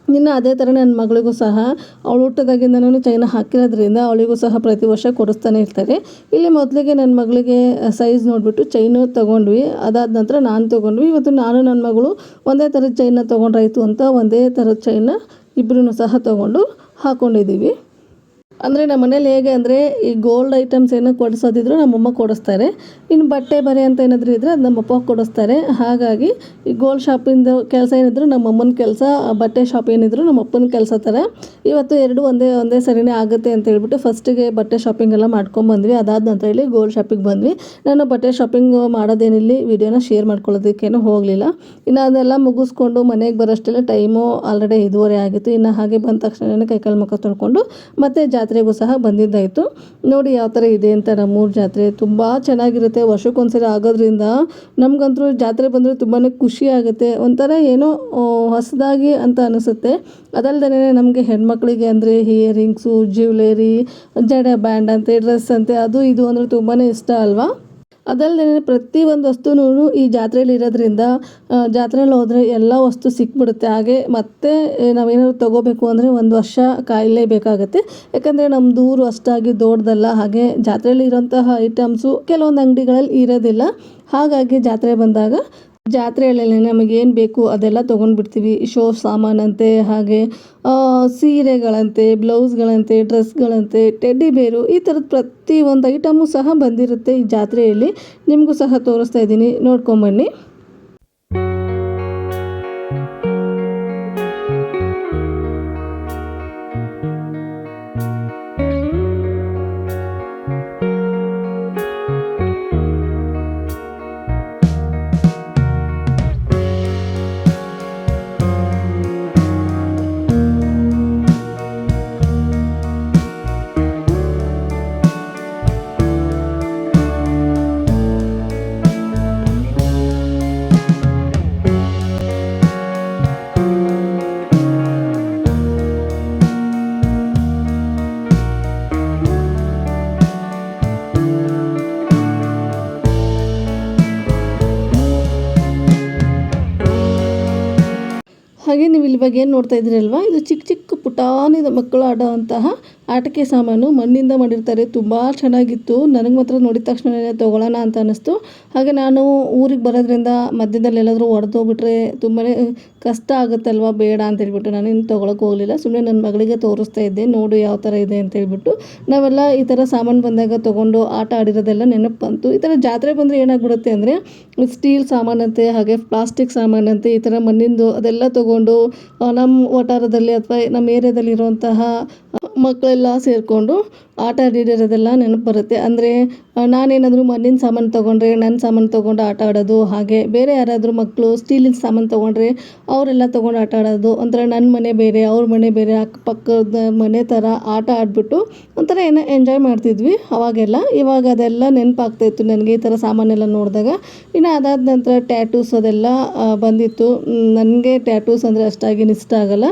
ಇನ್ನು ಅದೇ ಥರ ನನ್ನ ಮಗಳಿಗೂ ಸಹ ಅವಳು ಹುಟ್ಟದಾಗಿಂದನೂ ಚೈನ ಹಾಕಿರೋದ್ರಿಂದ ಅವಳಿಗೂ ಸಹ ಪ್ರತಿ ವರ್ಷ ಕೊಡಿಸ್ತಾನೆ ಇರ್ತಾರೆ. ಇಲ್ಲಿ ಮೊದಲಿಗೆ ನನ್ನ ಮಗಳಿಗೆ ಸೈಜ್ ನೋಡಿಬಿಟ್ಟು ಚೈನು ತೊಗೊಂಡ್ವಿ. ಅದಾದ ನಂತರ ನಾನು ತೊಗೊಂಡ್ವಿ. ಇವತ್ತು ನಾನು ನನ್ನ ಮಗಳು ಒಂದೇ ಥರದ ಚೈನ್ನ ತೊಗೊಂಡ್ರಾಯ್ತು ಅಂತ ಒಂದೇ ಥರದ ಚೈನ್ನ ಇಬ್ಬರೂ ಸಹ ತೊಗೊಂಡು ಹಾಕ್ಕೊಂಡಿದ್ದೀವಿ. ಅಂದರೆ ನಮ್ಮ ಮನೇಲಿ ಹೇಗೆ ಅಂದರೆ ಈ ಗೋಲ್ಡ್ ಐಟಮ್ಸ್ ಏನೋ ಕೊಡಿಸೋದಿದ್ರು ನಮ್ಮಮ್ಮ ಕೊಡಿಸ್ತಾರೆ. ಇನ್ನು ಬಟ್ಟೆ ಬರೆ ಅಂತ ಏನಾದರೂ ಇದ್ದರೆ ಅದು ನಮ್ಮಪ್ಪ ಕೊಡಿಸ್ತಾರೆ. ಹಾಗಾಗಿ ಈ ಗೋಲ್ಡ್ ಶಾಪಿಂದು ಕೆಲಸ ಏನಿದ್ರು ನಮ್ಮಮ್ಮನ ಕೆಲಸ, ಬಟ್ಟೆ ಶಾಪ್ ಏನಿದ್ರು ನಮ್ಮಪ್ಪನ ಕೆಲಸ ಥರ. ಇವತ್ತು ಎರಡು ಒಂದೇ ಸರಿನೇ ಆಗುತ್ತೆ ಅಂತ ಹೇಳ್ಬಿಟ್ಟು ಫಸ್ಟಿಗೆ ಬಟ್ಟೆ ಶಾಪಿಂಗ್ ಎಲ್ಲ ಮಾಡ್ಕೊಂಬಂದ್ವಿ. ಅದಾದ ನಂತರ ಇಲ್ಲಿ ಗೋಲ್ಡ್ ಶಾಪಿಗೆ ಬಂದ್ವಿ. ನಾನು ಬಟ್ಟೆ ಶಾಪಿಂಗ್ ಮಾಡೋದೇನಿಲ್ಲಿ ವೀಡಿಯೋನ ಶೇರ್ ಮಾಡ್ಕೊಳ್ಳೋದಕ್ಕೇನೂ ಹೋಗಲಿಲ್ಲ. ಇನ್ನು ಅದೆಲ್ಲ ಮುಗಿಸ್ಕೊಂಡು ಮನೆಗೆ ಬರೋಷ್ಟೆಲ್ಲ ಟೈಮು ಆಲ್ರೆಡಿ 5:30 ಆಗಿತ್ತು. ಇನ್ನು ಹಾಗೆ ಬಂದ ತಕ್ಷಣ ಕೈಕಾಲು ಮುಖ ತೊಳ್ಕೊಂಡು ಮತ್ತೆ ಜಾತ್ರೆಗೂ ಸಹ ಬಂದಿದ್ದಾಯಿತು. ನೋಡಿ ಯಾವ ಥರ ಇದೆ ಅಂತ ನಮ್ಮೂರ ಜಾತ್ರೆ ತುಂಬ ಚೆನ್ನಾಗಿರುತ್ತೆ. ವರ್ಷಕ್ಕೊಂದ್ಸರಿ ಆಗೋದ್ರಿಂದ ನಮಗಂತೂ ಜಾತ್ರೆ ಬಂದರೆ ತುಂಬಾ ಖುಷಿ ಆಗುತ್ತೆ. ಒಂಥರ ಏನೋ ಹೊಸದಾಗಿ ಅಂತ ಅನಿಸುತ್ತೆ. ಅದಲ್ಲದೆ ನಮಗೆ ಹೆಣ್ಮಕ್ಳಿಗೆ ಅಂದರೆ ಇಯರಿಂಗ್ಸು, ಜ್ಯುವೆಲರಿ, ಜಡೆ ಬ್ಯಾಂಡ್ ಅಂತೆ, ಡ್ರೆಸ್ ಅಂತೆ, ಅದು ಇದು ಅಂದರೆ ತುಂಬಾ ಇಷ್ಟ ಅಲ್ವಾ. ಅದಲ್ಲದೆ ಪ್ರತಿಯೊಂದು ವಸ್ತುನೂ ಈ ಜಾತ್ರೆಯಲ್ಲಿ ಇರೋದ್ರಿಂದ ಜಾತ್ರೆಯಲ್ಲಿ ಹೋದರೆ ಎಲ್ಲ ವಸ್ತು ಸಿಕ್ಬಿಡುತ್ತೆ. ಹಾಗೆ ಮತ್ತೆ ನಾವೇನಾದ್ರು ತೊಗೋಬೇಕು ಅಂದರೆ 1 ವರ್ಷ ಕಾಯಲೇಬೇಕಾಗತ್ತೆ. ಯಾಕಂದರೆ ನಮ್ಮದು ಊರು ಅಷ್ಟಾಗಿ ದೊಡ್ಡದಲ್ಲ. ಹಾಗೆ ಜಾತ್ರೆಯಲ್ಲಿ ಇರೋಂತಹ ಐಟಮ್ಸು ಕೆಲವೊಂದು ಅಂಗಡಿಗಳಲ್ಲಿ ಇರೋದಿಲ್ಲ. ಹಾಗಾಗಿ ಜಾತ್ರೆ ಬಂದಾಗ ಜಾತ್ರೆಯಲ್ಲಿ ನಮಗೇನು ಬೇಕು ಅದೆಲ್ಲ ತೊಗೊಂಡ್ಬಿಡ್ತೀವಿ. ಶೋ ಸಾಮಾನಂತೆ, ಹಾಗೆ ಸೀರೆಗಳಂತೆ, ಬ್ಲೌಸ್ಗಳಂತೆ, ಡ್ರೆಸ್ಗಳಂತೆ, ಟೆಡ್ಡಿ ಬೇರು, ಈ ಥರದ ಪ್ರತಿಯೊಂದು ಐಟಮು ಸಹ ಬಂದಿರುತ್ತೆ ಈ ಜಾತ್ರೆಯಲ್ಲಿ. ನಿಮಗೂ ಸಹ ತೋರಿಸ್ತಾ ಇದ್ದೀನಿ, ನೋಡ್ಕೊಂಬನ್ನಿ. ಹಾಗೆ ನೀವು ಇಲ್ಲಿ ಇವಾಗ ಏನು ನೋಡ್ತಾ ಇದ್ದೀರಲ್ವಾ, ಇದು ಚಿಕ್ಕ ಚಿಕ್ಕ ಪುಟಾಣಿದ ಮಕ್ಕಳು ಆಡೋವಂತಹ ಆಟಿಕೆ ಸಾಮಾನು ಮಣ್ಣಿಂದ ಮಾಡಿರ್ತಾರೆ. ತುಂಬ ಚೆನ್ನಾಗಿತ್ತು. ನನಗೆ ಮಾತ್ರ ನೋಡಿದ ತಕ್ಷಣವೇ ತೊಗೊಳ್ಳೋಣ ಅಂತ ಅನ್ನಿಸ್ತು. ಹಾಗೆ ನಾನು ಊರಿಗೆ ಬರೋದ್ರಿಂದ ಮಧ್ಯದಲ್ಲಿ ಎಲ್ಲಾದರೂ ಒಡೆದೋಗ್ಬಿಟ್ರೆ ತುಂಬಾ ಕಷ್ಟ ಆಗುತ್ತಲ್ವ, ಬೇಡ ಅಂತ ಹೇಳ್ಬಿಟ್ಟು ನಾನು ಇನ್ನು ತೊಗೊಳಕ್ಕೆ ಹೋಗಲಿಲ್ಲ. ಸುಮ್ಮನೆ ನನ್ನ ಮಗಳಿಗೆ ತೋರಿಸ್ತಾ ಇದ್ದೆ, ನೋಡು ಯಾವ ಥರ ಇದೆ ಅಂತ ಹೇಳ್ಬಿಟ್ಟು. ನಾವೆಲ್ಲ ಈ ಥರ ಸಾಮಾನು ಬಂದಾಗ ತೊಗೊಂಡು ಆಟ ಆಡಿರೋದೆಲ್ಲ ನೆನಪು ಬಂತು. ಈ ಥರ ಜಾತ್ರೆ ಬಂದರೆ ಏನಾಗ್ಬಿಡುತ್ತೆ ಅಂದರೆ ಸ್ಟೀಲ್ ಸಾಮಾನಂತೆ, ಹಾಗೆ ಪ್ಲಾಸ್ಟಿಕ್ ಸಾಮಾನಂತೆ, ಈ ಥರ ಮಣ್ಣಿಂದು ಅದೆಲ್ಲ ತೊಗೊಂಡು ನಮ್ಮ ವಠಾರದಲ್ಲಿ ಅಥವಾ ನಮ್ಮ ಏರಿಯಾದಲ್ಲಿ ಇರುವಂತಹ ಮಕ್ಕಳೆಲ್ಲ ಸೇರಿಕೊಂಡು ಆಟ ಆಡಿರೋದೆಲ್ಲ ನೆನಪು ಬರುತ್ತೆ. ಅಂದರೆ ನಾನೇನಾದರೂ ಮಣ್ಣಿನ ಸಾಮಾನು ತೊಗೊಂಡ್ರೆ ನನ್ನ ಸಾಮಾನು ತೊಗೊಂಡು ಆಟ ಆಡೋದು, ಹಾಗೆ ಬೇರೆ ಯಾರಾದರೂ ಮಕ್ಕಳು ಸ್ಟೀಲಿನ ಸಾಮಾನು ತೊಗೊಂಡ್ರೆ ಅವರೆಲ್ಲ ತೊಗೊಂಡು ಆಟ ಆಡೋದು. ಒಂಥರ ನನ್ನ ಮನೆ ಬೇರೆ, ಅವ್ರ ಮನೆ ಬೇರೆ, ಅಕ್ಕಪಕ್ಕದ ಮನೆ ಥರ ಆಟ ಆಡಿಬಿಟ್ಟು ಒಂಥರ ಏನೋ ಎಂಜಾಯ್ ಮಾಡ್ತಿದ್ವಿ ಅವಾಗೆಲ್ಲ. ಇವಾಗ ಅದೆಲ್ಲ ನೆನಪಾಗ್ತಾಯಿತ್ತು ನನಗೆ ಈ ಥರ ಸಾಮಾನೆಲ್ಲ ನೋಡಿದಾಗ. ಇನ್ನು ಅದಾದ ನಂತರ ಟ್ಯಾಟೂಸ್ ಅದೆಲ್ಲ ಬಂದಿತ್ತು. ನನಗೆ ಟ್ಯಾಟೂಸ್ ಅಂದರೆ ಅಷ್ಟಾಗಿ ಇಷ್ಟ ಆಗಲ್ಲ,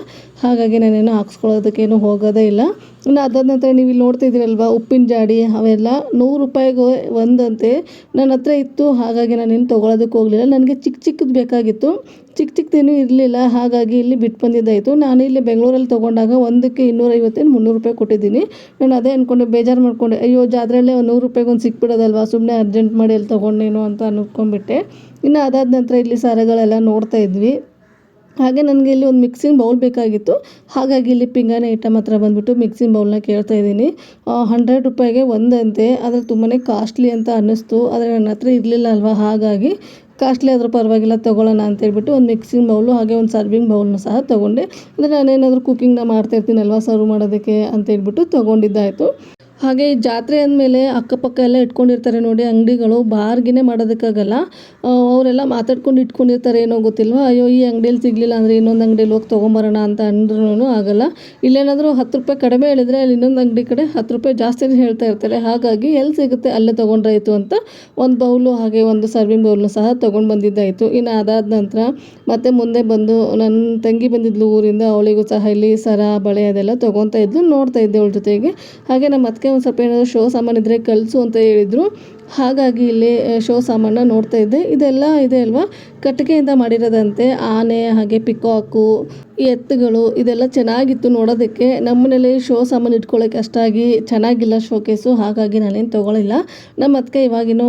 ಹಾಗಾಗಿ ನಾನೇನು ಹಾಕ್ಸ್ಕೊಳ್ಳೋದಕ್ಕೇನು ಹೋಗೋದೇ ಇಲ್ಲ. ಇನ್ನು ಅದಾದ ನಂತರ ನೀವು ಇಲ್ಲಿ ನೋಡ್ತಾ ಇದ್ದೀರಲ್ವ, ಉಪ್ಪಿನ ಜಾಡಿ ಅವೆಲ್ಲ 100 ರೂಪಾಯಿಗೆ ಒಂದಂತೆ ನನ್ನ ಹತ್ರ ಇತ್ತು. ಹಾಗಾಗಿ ನಾನೇನು ತೊಗೊಳೋದಕ್ಕೆ ಹೋಗಲಿಲ್ಲ. ನನಗೆ ಚಿಕ್ಕ ಚಿಕ್ಕದು ಬೇಕಾಗಿತ್ತು, ಚಿಕ್ಕ ಚಿಕ್ಕದೇನೂ ಇರಲಿಲ್ಲ. ಹಾಗಾಗಿ ಇಲ್ಲಿ ಬಿಟ್ಟು ಬಂದಿದ್ದಾಯಿತು. ನಾನು ಇಲ್ಲಿ ಬೆಂಗಳೂರಲ್ಲಿ ತೊಗೊಂಡಾಗ ಒಂದಕ್ಕೆ 250 300 ರೂಪಾಯಿ ಕೊಟ್ಟಿದ್ದೀನಿ. ನಾನು ಅದೇ ಅಂದ್ಕೊಂಡೆ, ಬೇಜಾರು ಮಾಡ್ಕೊಂಡೆ, ಅಯ್ಯೋ ಜಾತ್ರೆಯಲ್ಲೇ 100 ರೂಪಾಯಿಗೆ ಒಂದು ಸಿಕ್ಬಿಡೋದಲ್ವ, ಸುಮ್ಮನೆ ಅರ್ಜೆಂಟ್ ಮಾಡಿ ಎಲ್ಲಿ ತೊಗೊಂಡೇನೋ ಅಂತ ಅಂದ್ಕೊಂಡ್ಬಿಟ್ಟೆ. ಇನ್ನು ಅದಾದ ನಂತರ ಇಲ್ಲಿ ಸರಗಳೆಲ್ಲ ನೋಡ್ತಾ ಇದ್ವಿ. ಹಾಗೆ ನನಗೆ ಇಲ್ಲಿ ಒಂದು ಮಿಕ್ಸಿಂಗ್ ಬೌಲ್ ಬೇಕಾಗಿತ್ತು. ಹಾಗಾಗಿ ಇಲ್ಲಿ ಪಿಂಗಾಣಿ ಐಟಮ್ ಹತ್ರ ಬಂದುಬಿಟ್ಟು ಮಿಕ್ಸಿಂಗ್ ಬೌಲ್ನ ಕೇಳ್ತಾ ಇದ್ದೀನಿ. 100 ರೂಪಾಯಿಗೆ ಒಂದಂತೆ. ಆದರೆ ತುಂಬಾ ಕಾಸ್ಟ್ಲಿ ಅಂತ ಅನ್ನಿಸ್ತು. ಆದರೆ ನನ್ನ ಹತ್ರ ಇರಲಿಲ್ಲ ಅಲ್ವಾ, ಹಾಗಾಗಿ ಕಾಸ್ಟ್ಲಿ ಆದರೂ ಪರವಾಗಿಲ್ಲ ತೊಗೊಳ್ಳೋಣ ಅಂತೇಳ್ಬಿಟ್ಟು ಒಂದು ಮಿಕ್ಸಿಂಗ್ ಬೌಲು ಹಾಗೆ ಒಂದು ಸರ್ವಿಂಗ್ ಬೌಲ್ನ ಸಹ ತೊಗೊಂಡೆ. ಅಂದರೆ ನಾನೇನಾದರೂ ಕುಕ್ಕಿಂಗ್ನ ಮಾಡ್ತಾಯಿರ್ತೀನಲ್ವ ಸರ್ವ್ ಮಾಡೋದಕ್ಕೆ ಅಂತೇಳ್ಬಿಟ್ಟು ತೊಗೊಂಡಿದ್ದಾಯಿತು. ಹಾಗೆ ಈ ಜಾತ್ರೆ ಅಂದಮೇಲೆ ಅಕ್ಕಪಕ್ಕ ಎಲ್ಲ ಇಟ್ಕೊಂಡಿರ್ತಾರೆ ನೋಡಿ ಅಂಗಡಿಗಳು, ಬಾರ್ಗಿನೇ ಮಾಡೋದಕ್ಕಾಗಲ್ಲ. ಅವರೆಲ್ಲ ಮಾತಾಡ್ಕೊಂಡು ಇಟ್ಕೊಂಡಿರ್ತಾರೆ ಏನೋ ಗೊತ್ತಿಲ್ವ, ಅಯ್ಯೋ ಈ ಅಂಗಡಿಯಲ್ಲಿ ಸಿಗಲಿಲ್ಲ ಅಂದರೆ ಇನ್ನೊಂದು ಅಂಗಡಿಯಲ್ಲಿ ಹೋಗಿ ತೊಗೊಂಬರೋಣ ಅಂತ ಅಂದ್ರೂ ಆಗಲ್ಲ. ಇಲ್ಲೇನಾದರೂ 10 ರೂಪಾಯಿ ಕಡಿಮೆ ಹೇಳಿದರೆ ಅಲ್ಲಿ ಇನ್ನೊಂದು ಅಂಗಡಿ ಕಡೆ 10 ರೂಪಾಯಿ ಜಾಸ್ತಿನೇ ಹೇಳ್ತಾ ಇರ್ತಾರೆ. ಹಾಗಾಗಿ ಎಲ್ಲಿ ಸಿಗುತ್ತೆ ಅಲ್ಲೇ ತೊಗೊಂಡ್ರಾಯಿತು ಅಂತ ಒಂದು ಬೌಲು ಹಾಗೆ ಒಂದು ಸರ್ವಿಂಗ್ ಬೌಲ್ನು ಸಹ ತೊಗೊಂಡು ಬಂದಿದ್ದಾಯಿತು. ಇನ್ನು ಅದಾದ ನಂತರ ಮತ್ತೆ ಮುಂದೆ ಬಂದು ನನ್ನ ತಂಗಿ ಬಂದಿದ್ಲು ಊರಿಂದ, ಅವಳಿಗೂ ಸಹ ಇಲ್ಲಿ ಸರ ಬಳೆ ಅದೆಲ್ಲ ತೊಗೊತಾ ಇದ್ಲು, ನೋಡ್ತಾ ಇದ್ದೆ ಅವಳ ಜೊತೆಗೆ. ಹಾಗೆ ನಮ್ಮ ಅದಕ್ಕೆ ಒಂದು ಸ್ವಲ್ಪ ಏನಾದರೂ ಶೋ ಸಾಮಾನಿದ್ರೆ ಕಳಿಸು ಅಂತ ಹೇಳಿದರು. ಹಾಗಾಗಿ ಇಲ್ಲಿ ಶೋ ಸಾಮಾನ ನೋಡ್ತಾ ಇದ್ದೆ. ಇದೆಲ್ಲ ಇದೆ ಅಲ್ವಾ, ಕಟ್ಟಿಗೆಯಿಂದ ಮಾಡಿರೋದಂತೆ. ಆನೆ ಹಾಗೆ ಪಿಕಾಕು, ಎತ್ತುಗಳು ಇದೆಲ್ಲ ಚೆನ್ನಾಗಿತ್ತು ನೋಡೋದಕ್ಕೆ. ನಮ್ಮನೇಲಿ ಶೋ ಸಾಮಾನು ಇಟ್ಕೊಳ್ಳೋಕೆ ಅಷ್ಟಾಗಿ ಚೆನ್ನಾಗಿಲ್ಲ ಶೋಕೇಸು, ಹಾಗಾಗಿ ನಾನೇನು ತೊಗೊಳಿಲ್ಲ. ನಮ್ಮ ಅದಕ್ಕೆ ಇವಾಗಿನೂ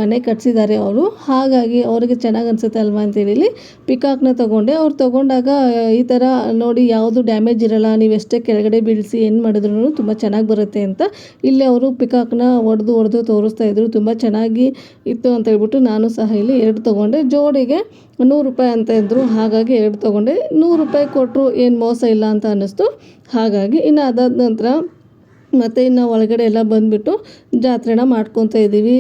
ಮನೆ ಕಟ್ಸಿದ್ದಾರೆ ಅವರು, ಹಾಗಾಗಿ ಅವ್ರಿಗೆ ಚೆನ್ನಾಗಿ ಅನಿಸುತ್ತೆ ಅಲ್ವಾ ಅಂತೇಳಿ ಪಿಕಾಕ್ನ ತೊಗೊಂಡೆ. ಅವ್ರು ತೊಗೊಂಡಾಗ ಈ ಥರ ನೋಡಿ ಯಾವುದು ಡ್ಯಾಮೇಜ್ ಇರೋಲ್ಲ, ನೀವು ಎಷ್ಟೇ ಕೆಳಗಡೆ ಬೀಳಿಸಿ ಏನು ಮಾಡಿದ್ರು ತುಂಬ ಚೆನ್ನಾಗಿ ಬರುತ್ತೆ ಅಂತ ಇಲ್ಲಿ ಅವರು ಪಿಕಾಕ್ನ ಹೊಡೆದು ತೋರಿಸ್ತಾ ಇದ್ರು. ತುಂಬ ಚೆನ್ನಾಗಿ ಇತ್ತು ಅಂತ ಹೇಳ್ಬಿಟ್ಟು ನಾನು ಸಹ ಇಲ್ಲಿ 2 ತೊಗೊಂಡೆ. ಜೋಡಿಗೆ 100 ರೂಪಾಯಿ ಅಂತ ಇದ್ದರು, ಹಾಗಾಗಿ 2 ತೊಗೊಂಡೆ. 100 ರೂಪಾಯಿ ಕೊಟ್ಟರು ಏನು ಮೋಸ ಇಲ್ಲ ಅಂತ ಅನ್ನಿಸ್ತು. ಹಾಗಾಗಿ ಇನ್ನು ಅದಾದ ನಂತರ ಮತ್ತು ಇನ್ನು ಒಳಗಡೆ ಎಲ್ಲ ಬಂದುಬಿಟ್ಟು ಜಾತ್ರೆನ ಮಾಡ್ಕೊತಾ ಇದ್ದೀವಿ.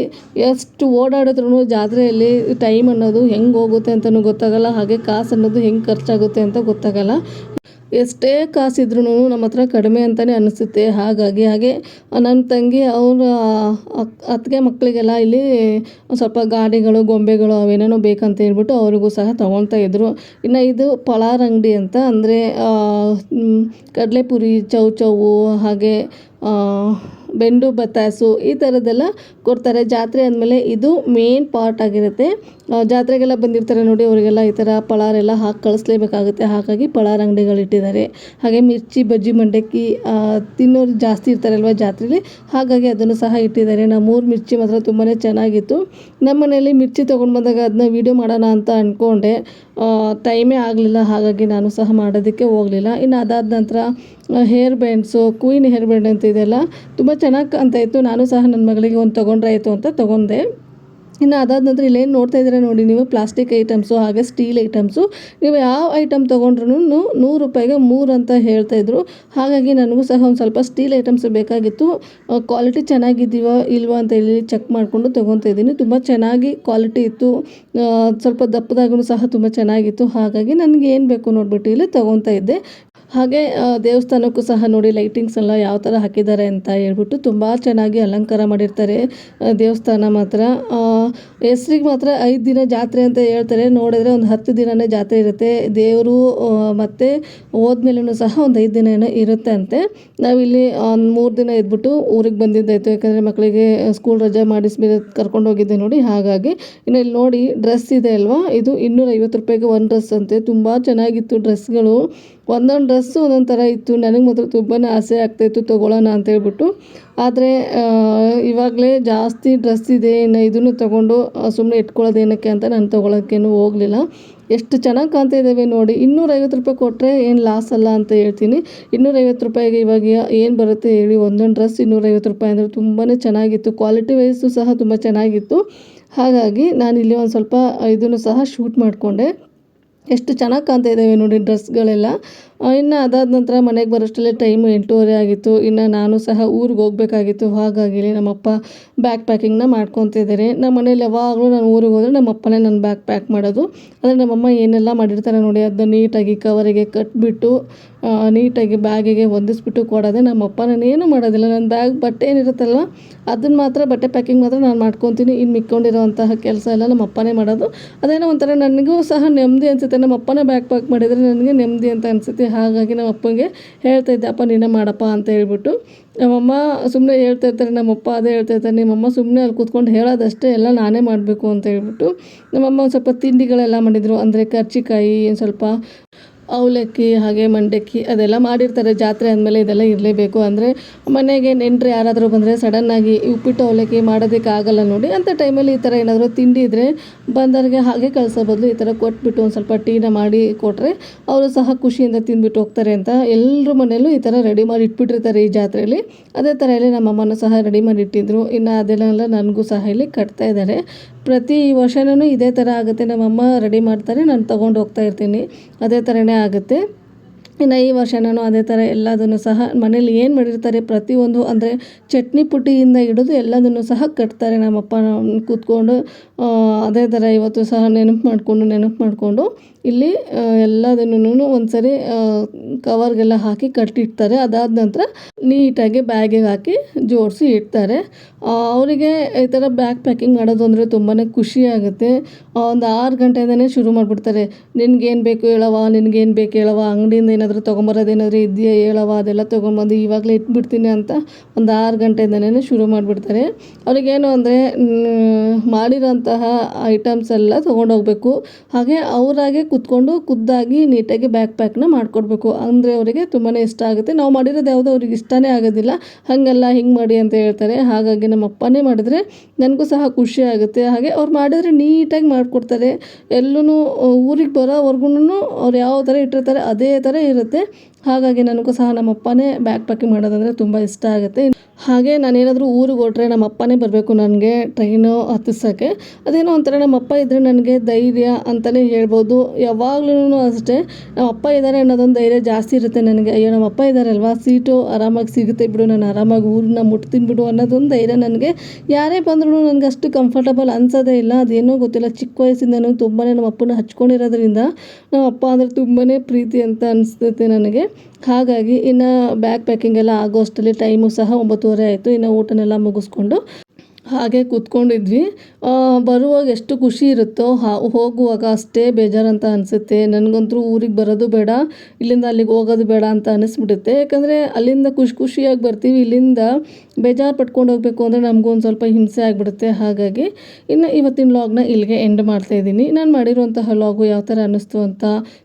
ಎಷ್ಟು ಓಡಾಡಿದ್ರೂ ಜಾತ್ರೆಯಲ್ಲಿ ಟೈಮ್ ಅನ್ನೋದು ಹೆಂಗೆ ಹೋಗುತ್ತೆ ಅಂತಲೂ ಗೊತ್ತಾಗಲ್ಲ, ಹಾಗೆ ಕಾಸು ಅನ್ನೋದು ಹೆಂಗೆ ಖರ್ಚಾಗುತ್ತೆ ಅಂತ ಗೊತ್ತಾಗಲ್ಲ. ಎಷ್ಟೇ ಕಾಸಿದ್ರೂ ನಮ್ಮ ಹತ್ರ ಕಡಿಮೆ ಅಂತಲೇ ಅನಿಸುತ್ತೆ. ಹಾಗಾಗಿ ಹಾಗೆ ನನ್ನ ತಂಗಿ ಅವರ ಅತ್ತಿಗೆ ಮಕ್ಕಳಿಗೆಲ್ಲ ಇಲ್ಲಿ ಸ್ವಲ್ಪ ಗಾಡಿಗಳು ಗೊಂಬೆಗಳು ಅವೇನೇನೋ ಬೇಕಂತ ಹೇಳ್ಬಿಟ್ಟು ಅವರಿಗೂ ಸಹ ತೊಗೊಳ್ತಾ ಇದ್ದರು. ಇನ್ನು ಇದು ಪಳಾರ ಅಂಗಡಿ ಅಂತ, ಅಂದರೆ ಕಡಲೆಪುರಿ, ಚೌಚೌವು ಹಾಗೆ ಬೆಂಡು ಬತ್ತಾಸು ಈ ಥರದ್ದೆಲ್ಲ ಕೊಡ್ತಾರೆ. ಜಾತ್ರೆ ಅಂದಮೇಲೆ ಇದು ಮೇನ್ ಪಾರ್ಟ್ ಆಗಿರುತ್ತೆ. ಜಾತ್ರೆಗೆಲ್ಲ ಬಂದಿರ್ತಾರೆ ನೋಡಿ, ಅವರಿಗೆಲ್ಲ ಈ ಥರ ಪಳಾರೆಲ್ಲ ಹಾಕಿ ಕಳಿಸ್ಲೇಬೇಕಾಗುತ್ತೆ. ಹಾಗಾಗಿ ಪಳಾರ ಅಂಗಡಿಗಳಿಟ್ಟಿದ್ದಾರೆ. ಹಾಗೆ ಮಿರ್ಚಿ, ಬಜ್ಜಿ, ಮಂಡಕ್ಕಿ ತಿನ್ನೋರು ಜಾಸ್ತಿ ಇರ್ತಾರಲ್ವ ಜಾತ್ರೆಯಲ್ಲಿ, ಹಾಗಾಗಿ ಅದನ್ನು ಸಹ ಇಟ್ಟಿದ್ದಾರೆ. ನಮ್ಮೂರು ಮಿರ್ಚಿ ಮಾತ್ರ ತುಂಬಾ ಚೆನ್ನಾಗಿತ್ತು. ನಮ್ಮ ಮನೆಯಲ್ಲಿ ಮಿರ್ಚಿ ತೊಗೊಂಡು ಬಂದಾಗ ಅದನ್ನ ವೀಡಿಯೋ ಮಾಡೋಣ ಅಂತ ಅಂದ್ಕೊಂಡೆ, ಟೈಮೇ ಆಗಲಿಲ್ಲ, ಹಾಗಾಗಿ ನಾನು ಸಹ ಮಾಡೋದಕ್ಕೆ ಹೋಗಲಿಲ್ಲ. ಇನ್ನು ಅದಾದ ನಂತರ hair bands, queen hair band ಅಂತ ಇದೆಲ್ಲ ತುಂಬ ಚೆನ್ನಾಗಿ ಕಾಣ್ತಾ ಇತ್ತು. ನಾನು ಸಹ ನನ್ನ ಮಗಳಿಗೆ ಒಂದು ತೊಗೊಂಡ್ರಾಯಿತು ಅಂತ ತೊಗೊಂಡೆ. ಇನ್ನು ಅದಾದ ನಂತರ ಇಲ್ಲೇನು ನೋಡ್ತಾ ಇದ್ದೀರಾ ನೋಡಿ ನೀವು, ಪ್ಲಾಸ್ಟಿಕ್ ಐಟಮ್ಸು ಹಾಗೆ ಸ್ಟೀಲ್ ಐಟಮ್ಸು, ನೀವು ಯಾವ ಐಟಮ್ ತೊಗೊಂಡ್ರೂ 100 ರೂಪಾಯಿಗೆ 3 ಅಂತ ಹೇಳ್ತಾಯಿದ್ರು. ಹಾಗಾಗಿ ನನಗೂ ಸಹ ಒಂದು ಸ್ವಲ್ಪ ಸ್ಟೀಲ್ ಐಟಮ್ಸ್ ಬೇಕಾಗಿತ್ತು. ಕ್ವಾಲಿಟಿ ಚೆನ್ನಾಗಿದ್ದೀವೋ ಇಲ್ವೋ ಅಂತ ಹೇಳಿ ಚೆಕ್ ಮಾಡಿಕೊಂಡು ತೊಗೊತಾ ಇದ್ದೀನಿ. ತುಂಬ ಚೆನ್ನಾಗಿ ಕ್ವಾಲಿಟಿ ಇತ್ತು, ಸ್ವಲ್ಪ ದಪ್ಪದಾಗೂ ಸಹ ತುಂಬ ಚೆನ್ನಾಗಿತ್ತು. ಹಾಗಾಗಿ ನನಗೆ ಏನು ಬೇಕು ನೋಡಿಬಿಟ್ಟು ಇಲ್ಲಿ ತೊಗೊತಾ ಇದ್ದೆ. ಹಾಗೆ ದೇವಸ್ಥಾನಕ್ಕೂ ಸಹ ನೋಡಿ ಲೈಟಿಂಗ್ಸ್ ಎಲ್ಲ ಯಾವ ಥರ ಹಾಕಿದ್ದಾರೆ ಅಂತ ಹೇಳ್ಬಿಟ್ಟು ತುಂಬ ಚೆನ್ನಾಗಿ ಅಲಂಕಾರ ಮಾಡಿರ್ತಾರೆ. ದೇವಸ್ಥಾನ ಮಾತ್ರ ಹೆಸ್ರಿಗೆ ಮಾತ್ರ 5 ದಿನ ಜಾತ್ರೆ ಅಂತ ಹೇಳ್ತಾರೆ, ನೋಡಿದ್ರೆ ಒಂದು 10 ದಿನನೇ ಜಾತ್ರೆ ಇರುತ್ತೆ. ದೇವರು ಮತ್ತು ಹೋದ್ಮೇಲೂ ಸಹ ಒಂದು 5 ದಿನ ಏನೋ ಇರುತ್ತೆ ಅಂತೆ. ನಾವಿಲ್ಲಿ ಒಂದು 3 ದಿನ ಇದ್ಬಿಟ್ಟು ಊರಿಗೆ ಬಂದಿದ್ದಾಯಿತು, ಯಾಕಂದರೆ ಮಕ್ಕಳಿಗೆ ಸ್ಕೂಲ್ ರಜೆ ಮಾಡಿಸ್ಮೇಲೆ ಕರ್ಕೊಂಡು ಹೋಗಿದ್ದೆ ನೋಡಿ. ಹಾಗಾಗಿ ಇನ್ನು ಇಲ್ಲಿ ನೋಡಿ ಡ್ರೆಸ್ ಇದೆ ಅಲ್ವಾ, ಇದು 250 ರೂಪಾಯಿಗೆ ಒಂದು ಡ್ರೆಸ್ ಅಂತೆ. ತುಂಬ ಚೆನ್ನಾಗಿತ್ತು ಡ್ರೆಸ್ಗಳು, ಒಂದೊಂದು ಡ್ರೆಸ್ಸು ಒಂದೊಂದು ಥರ ಇತ್ತು. ನನಗೆ ಮಾತ್ರ ತುಂಬಾ ಆಸೆ ಆಗ್ತಾಯಿತ್ತು ತೊಗೊಳ್ಳೋಣ ಅಂತೇಳ್ಬಿಟ್ಟು. ಆದರೆ ಇವಾಗಲೇ ಜಾಸ್ತಿ ಡ್ರೆಸ್ ಇದೆ, ಇನ್ನು ಇದನ್ನು ತೊಗೊಂಡು ಸುಮ್ಮನೆ ಇಟ್ಕೊಳ್ಳೋದು ಏನಕ್ಕೆ ಅಂತ ನಾನು ತೊಗೊಳೋಕ್ಕೇನು ಹೋಗಲಿಲ್ಲ. ಎಷ್ಟು ಚೆನ್ನಾಗಿ ಕಾಣ್ತಾ ಇದ್ದಾವೆ ನೋಡಿ. 250 ರೂಪಾಯಿ ಕೊಟ್ಟರೆ ಏನು ಲಾಸ್ ಅಲ್ಲ ಅಂತ ಹೇಳ್ತೀನಿ. 250 ರೂಪಾಯಿಗೆ ಇವಾಗ ಏನು ಬರುತ್ತೆ ಹೇಳಿ, ಒಂದೊಂದು ಡ್ರೆಸ್ 250 ರೂಪಾಯಿ ಅಂದರೆ ತುಂಬಾ ಚೆನ್ನಾಗಿತ್ತು. ಕ್ವಾಲಿಟಿ ವೈಸು ಸಹ ತುಂಬ ಚೆನ್ನಾಗಿತ್ತು. ಹಾಗಾಗಿ ನಾನಿಲ್ಲಿ ಒಂದು ಸ್ವಲ್ಪ ಇದನ್ನು ಸಹ ಶೂಟ್ ಮಾಡಿಕೊಂಡೆ. ಎಷ್ಟು ಚೆನ್ನಾಗಿ ಕಾಣ್ತಾ ಇದ್ದಾವೆ ನೋಡಿ ಡ್ರೆಸ್ಗಳೆಲ್ಲ. ಇನ್ನು ಅದಾದ ನಂತರ ಮನೆಗೆ ಬರೋಷ್ಟರಲ್ಲೇ ಟೈಮು 8:30 ಆಗಿತ್ತು. ಇನ್ನು ನಾನು ಸಹ ಊರಿಗೆ ಹೋಗಬೇಕಾಗಿತ್ತು. ಹಾಗಾಗಿ ನಮ್ಮಪ್ಪ ಬ್ಯಾಗ್ ಪ್ಯಾಕಿಂಗ್ನ ಮಾಡ್ಕೊತಿದ್ದಾರೆ. ನಮ್ಮ ಮನೇಲಿ ಯಾವಾಗಲೂ ನಾನು ಊರಿಗೆ ಹೋದರೆ ನಮ್ಮ ಅಪ್ಪನೇ ನನ್ನ ಬ್ಯಾಗ್ ಪ್ಯಾಕ್ ಮಾಡೋದು. ಅಂದರೆ ನಮ್ಮಮ್ಮ ಏನೆಲ್ಲ ಮಾಡಿರ್ತಾರೆ ನೋಡಿ, ಅದನ್ನ ನೀಟಾಗಿ ಕವರಿಗೆ ಕಟ್ಟಿಬಿಟ್ಟು ನೀಟಾಗಿ ಬ್ಯಾಗಿಗೆ ಹೊಂದಿಸ್ಬಿಟ್ಟು ಕೊಡೋದೆ ನಮ್ಮಪ್ಪ. ನಾನೇನು ಮಾಡೋದಿಲ್ಲ, ನನ್ನ ಬ್ಯಾಗ್ ಬಟ್ಟೆ ಏನಿರುತ್ತಲ್ವ ಅದನ್ನು ಮಾತ್ರ, ಬಟ್ಟೆ ಪ್ಯಾಕಿಂಗ್ ಮಾತ್ರ ನಾನು ಮಾಡ್ಕೊತೀನಿ. ಇನ್ನು ಮಿಕ್ಕೊಂಡಿರೋವಂತಹ ಕೆಲಸ ಎಲ್ಲ ನಮ್ಮ ಅಪ್ಪನೇ ಮಾಡೋದು. ಅದೇನೋ ಒಂಥರ ನನಗೂ ಸಹ ನೆಮ್ಮದಿ ಅನಿಸುತ್ತೆ. ನಮ್ಮ ಅಪ್ಪನೇ ಬ್ಯಾಗ್ ಪ್ಯಾಕ್ ಮಾಡಿದರೆ ನನಗೆ ನೆಮ್ಮದಿ ಅಂತ ಅನಿಸುತ್ತೆ. ಹಾಗಾಗಿ ನಮ್ಮ ಅಪ್ಪನಿಗೆ ಹೇಳ್ತಾಯಿದ್ದೆ, ಅಪ್ಪ ನೀನೇ ಮಾಡಪ್ಪ ಅಂತ ಹೇಳ್ಬಿಟ್ಟು. ನಮ್ಮಮ್ಮ ಸುಮ್ಮನೆ ಹೇಳ್ತಾಯಿರ್ತಾರೆ, ನಮ್ಮಪ್ಪ ಅದೇ ಹೇಳ್ತಾಯಿರ್ತಾರೆ, ನಿಮ್ಮಮ್ಮ ಸುಮ್ಮನೆ ಅಲ್ಲಿ ಕೂತ್ಕೊಂಡು ಹೇಳೋದಷ್ಟೇ, ಎಲ್ಲ ನಾನೇ ಮಾಡಬೇಕು ಅಂತ ಹೇಳ್ಬಿಟ್ಟು. ನಮ್ಮಮ್ಮ ಒಂದು ಸ್ವಲ್ಪ ತಿಂಡಿಗಳೆಲ್ಲ ಮಾಡಿದರು, ಅಂದರೆ ಕರ್ಜಿಕಾಯಿ, ಸ್ವಲ್ಪ ಅವಲಕ್ಕಿ, ಹಾಗೆ ಮಂಡಕ್ಕಿ ಅದೆಲ್ಲ ಮಾಡಿರ್ತಾರೆ. ಜಾತ್ರೆ ಅಂದಮೇಲೆ ಇದೆಲ್ಲ ಇರಲೇಬೇಕು. ಅಂದರೆ ಮನೆಗೆ ನೆಂಟರು ಯಾರಾದರೂ ಬಂದರೆ ಸಡನ್ನಾಗಿ ಉಪ್ಪಿಟ್ಟು ಅವಲಕ್ಕಿ ಮಾಡೋದಕ್ಕಾಗಲ್ಲ ನೋಡಿ. ಅಂಥ ಟೈಮಲ್ಲಿ ಈ ಥರ ಏನಾದರೂ ತಿಂಡಿ ಇದ್ದರೆ ಬಂದವ್ರಿಗೆ ಹಾಗೆ ಕಳಿಸೋ ಬದಲು ಈ ಥರ ಕೊಟ್ಬಿಟ್ಟು ಒಂದು ಸ್ವಲ್ಪ ಟೀನ ಮಾಡಿ ಕೊಟ್ಟರೆ ಅವರು ಸಹ ಖುಷಿಯಿಂದ ತಿಂದ್ಬಿಟ್ಟು ಹೋಗ್ತಾರೆ ಅಂತ ಎಲ್ಲರ ಮನೆಯಲ್ಲೂ ಈ ಥರ ರೆಡಿ ಮಾಡಿ ಇಟ್ಬಿಟ್ಟಿರ್ತಾರೆ ಈ ಜಾತ್ರೆಯಲ್ಲಿ. ಅದೇ ಥರ ಇಲ್ಲಿ ನಮ್ಮಮ್ಮನೂ ಸಹ ರೆಡಿ ಮಾಡಿ ಇಟ್ಟಿದ್ರು. ಇನ್ನು ಅದನ್ನೆಲ್ಲ ನನಗೂ ಸಹ ಇಲ್ಲಿ ಕಟ್ತಾ ಇದ್ದಾರೆ. ಪ್ರತಿ ವರ್ಷವೂ ಇದೇ ಥರ ಆಗುತ್ತೆ. ನಮ್ಮಮ್ಮ ರೆಡಿ ಮಾಡ್ತಾರೆ, ನಾನು ತೊಗೊಂಡು ಹೋಗ್ತಾ ಇರ್ತೀನಿ. ಅದೇ ಥರನೇ ಆಗುತ್ತೆ. ಇನ್ನು ಈ ವರ್ಷ ನಾನು ಅದೇ ಥರ ಎಲ್ಲದನ್ನು ಸಹ ಮನೇಲಿ ಏನು ಮಾಡಿರ್ತಾರೆ ಪ್ರತಿಯೊಂದು, ಅಂದರೆ ಚಟ್ನಿ ಪುಟ್ಟಿಯಿಂದ ಹಿಡಿದು ಎಲ್ಲದನ್ನು ಸಹ ಕಟ್ತಾರೆ ನಮ್ಮಪ್ಪ ಕೂತ್ಕೊಂಡು. ಅದೇ ಥರ ಇವತ್ತು ಸಹ ನೆನಪು ಮಾಡಿಕೊಂಡು ಇಲ್ಲಿ ಎಲ್ಲದನ್ನು ಒಂದು ಸರಿ ಕವರ್ಗೆಲ್ಲ ಹಾಕಿ ಕಟ್ಟಿಡ್ತಾರೆ. ಅದಾದ ನಂತರ ನೀಟಾಗಿ ಬ್ಯಾಗಿಗೆ ಹಾಕಿ ಜೋಡಿಸಿ ಇಡ್ತಾರೆ. ಅವರಿಗೆ ಈ ಥರ ಬ್ಯಾಗ್ ಪ್ಯಾಕಿಂಗ್ ಮಾಡೋದು ಅಂದರೆ ತುಂಬಾ ಖುಷಿಯಾಗುತ್ತೆ. ಒಂದು 6 ಗಂಟೆಯಿಂದನೇ ಶುರು ಮಾಡಿಬಿಡ್ತಾರೆ. ನಿನ್ಗೇನು ಬೇಕು ಹೇಳವ್ವ, ನಿನ್ಗೇನು ಬೇಕು ಹೇಳವ್ವ, ಅಂಗಡಿಯಿಂದ ಏನಾದರೂ ತೊಗೊಂಬರೋದೇನಾದರೂ ಇದೆಯಾ ಹೇಳವ್ವ, ಅದೆಲ್ಲ ತೊಗೊಂಬಂದು ಇವಾಗಲೇ ಇಟ್ಬಿಡ್ತೀನಿ ಅಂತ ಒಂದು 6 ಗಂಟೆಯಿಂದನೇ ಶುರು ಮಾಡಿಬಿಡ್ತಾರೆ. ಅವರಿಗೇನು ಅಂದರೆ ಮಾಡಿರೋಂತಹ ಐಟಮ್ಸ್ ಎಲ್ಲ ತೊಗೊಂಡೋಗ್ಬೇಕು. ಹಾಗೆ ಅವರಾಗೆ ಕೂತ್ಕೊಂಡು ಖುದ್ದಾಗಿ ನೀಟಾಗಿ ಬ್ಯಾಗ್ ಪ್ಯಾಕ್ನ ಮಾಡಿಕೊಡ್ಬೇಕು. ಅಂದರೆ ಅವರಿಗೆ ತುಂಬಾ ಇಷ್ಟ ಆಗುತ್ತೆ. ನಾವು ಮಾಡಿರೋದು ಯಾವುದೋ ಅವ್ರಿಗೆ ಇಷ್ಟನೇ ಆಗೋದಿಲ್ಲ. ಹಾಗೆಲ್ಲ ಹಿಂಗೆ ಮಾಡಿ ಅಂತ ಹೇಳ್ತಾರೆ. ಹಾಗಾಗಿ ನಮ್ಮ ಅಪ್ಪನೇ ಮಾಡಿದ್ರೆ ನನಗೂ ಸಹ ಖುಷಿ ಆಗುತ್ತೆ. ಹಾಗೆ ಅವ್ರು ಮಾಡಿದ್ರೆ ನೀಟಾಗಿ ಮಾಡಿಕೊಡ್ತಾರೆ. ಎಲ್ಲೂ ಊರಿಗೆ ಬರೋವರೆಗೂ ಅವ್ರು ಯಾವ ಥರ ಇಟ್ಟಿರ್ತಾರೆ ಅದೇ ಥರ ಇರುತ್ತೆ. ಹಾಗಾಗಿ ನನಗೂ ಸಹ ನಮ್ಮ ಅಪ್ಪನೇ ಬ್ಯಾಗ್ ಪ್ಯಾಕಿಂಗ್ ಮಾಡೋದಂದರೆ ತುಂಬ ಇಷ್ಟ ಆಗುತ್ತೆ. ಹಾಗೆ ನಾನೇನಾದರೂ ಊರಿಗೆ ಹೊರಟ್ರೆ ನಮ್ಮ ಅಪ್ಪನೇ ಬರಬೇಕು ನನಗೆ ಟ್ರೈನು ಹತ್ತಿಸೋಕ್ಕೆ. ಅದೇನೋ ಒಂಥರ ನಮ್ಮ ಅಪ್ಪ ಇದ್ದರೆ ನನಗೆ ಧೈರ್ಯ ಅಂತಲೇ ಹೇಳ್ಬೋದು. ಯಾವಾಗ್ಲೂ ಅಷ್ಟೇ, ನಮ್ಮ ಅಪ್ಪ ಇದ್ದಾರೆ ಅನ್ನೋದೊಂದು ಧೈರ್ಯ ಜಾಸ್ತಿ ಇರುತ್ತೆ ನನಗೆ. ಅಯ್ಯೋ ನಮ್ಮ ಅಪ್ಪ ಇದ್ದಾರಲ್ವ, ಸೀಟು ಆರಾಮಾಗಿ ಸಿಗುತ್ತೆ ಬಿಡು, ನಾನು ಆರಾಮಾಗಿ ಊರನ್ನ ಮುಟ್ತೀನಿ ಬಿಡು ಅನ್ನೋದೊಂದು ಧೈರ್ಯ ನನಗೆ. ಯಾರೇ ಬಂದ್ರೂ ನನಗೆ ಅಷ್ಟು ಕಂಫರ್ಟಬಲ್ ಅನ್ಸೋದೇ ಇಲ್ಲ. ಅದೇನೋ ಗೊತ್ತಿಲ್ಲ, ಚಿಕ್ಕ ವಯಸ್ಸಿಂದನೂ ತುಂಬಾ ನಮ್ಮ ಅಪ್ಪನ ಹಚ್ಕೊಂಡಿರೋದ್ರಿಂದ ನಮ್ಮ ಅಪ್ಪ ಅಂದರೆ ತುಂಬಾ ಪ್ರೀತಿ ಅಂತ ಅನಿಸ್ತೈತೆ ನನಗೆ. ಹಾಗಾಗಿ ಇನ್ನು ಬ್ಯಾಗ್ ಪ್ಯಾಕಿಂಗ್ ಎಲ್ಲ ಆಗೋ ಅಷ್ಟರಲ್ಲಿ ಟೈಮು ಸಹ 9:30 ಆಯಿತು. ಇನ್ನು ಊಟನೆಲ್ಲ ಮುಗಿಸ್ಕೊಂಡು ಹಾಗೆ ಕೂತ್ಕೊಂಡಿದ್ವಿ. ಬರುವಾಗ ಎಷ್ಟು ಖುಷಿ ಇರುತ್ತೋ ಹೋಗುವಾಗ ಅಷ್ಟೇ ಬೇಜಾರಂತ ಅನಿಸುತ್ತೆ. ನನಗಂತೂ ಊರಿಗೆ ಬರೋದು ಬೇಡ, ಇಲ್ಲಿಂದ ಅಲ್ಲಿಗೆ ಹೋಗೋದು ಬೇಡ ಅಂತ ಅನ್ನಿಸ್ಬಿಡುತ್ತೆ. ಯಾಕಂದರೆ ಅಲ್ಲಿಂದ ಖುಷಿಯಾಗಿ ಬರ್ತೀವಿ, ಇಲ್ಲಿಂದ ಬೇಜಾರು ಪಟ್ಕೊಂಡು ಹೋಗಬೇಕು ಅಂದರೆ ನಮಗೊಂದು ಸ್ವಲ್ಪ ಹಿಂಸೆ ಆಗಿಬಿಡುತ್ತೆ. ಹಾಗಾಗಿ ಇನ್ನು ಇವತ್ತಿನ ವ್ಲಾಗ್ನ ಇಲ್ಲಿಗೆ ಎಂಡ್ ಮಾಡ್ತಾಯಿದ್ದೀನಿ. ನಾನು ಮಾಡಿರುವಂತಹ ವ್ಲಾಗು ಯಾವ ಥರ ಅನ್ನಿಸ್ತು ಅಂತ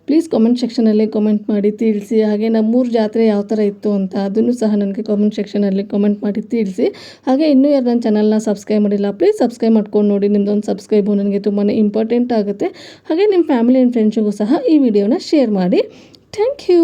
ಪ್ಲೀಸ್ ಕಾಮೆಂಟ್ ಸೆಕ್ಷನಲ್ಲಿ ಕಾಮೆಂಟ್ ಮಾಡಿ ತಿಳಿಸಿ. ಹಾಗೆ ನಮ್ಮೂರ ಜಾತ್ರೆ ಯಾವ ಥರ ಇತ್ತು ಅಂತ ಅದನ್ನು ಸಹ ನನಗೆ ಕಾಮೆಂಟ್ ಸೆಕ್ಷನಲ್ಲಿ ಕಾಮೆಂಟ್ ಮಾಡಿ ತಿಳಿಸಿ. ಹಾಗೆ ಇನ್ನೂ ಯಾರು ನನ್ನ ಚಾನಲ್ನ ಸಬ್ಸ್ಕ್ರೈಬ್ ಮಾಡಿಲ್ಲ ಪ್ಲೀಸ್ ಸಬ್ಸ್ಕ್ರೈಬ್ ಮಾಡ್ಕೊಂಡು ನೋಡಿ. ನಿಮ್ಮದೊಂದು ಸಬ್ಸ್ಕ್ರೈಬು ನನಗೆ ತುಂಬಾ ಇಂಪಾರ್ಟೆಂಟ್ ಆಗುತ್ತೆ. ಹಾಗೆ ನಿಮ್ಮ ಫ್ಯಾಮಿಲಿ ಆ್ಯಂಡ್ ಫ್ರೆಂಡ್ಸಿಗೂ ಸಹ ಈ ವಿಡಿಯೋನ ಶೇರ್ ಮಾಡಿ. Thank you.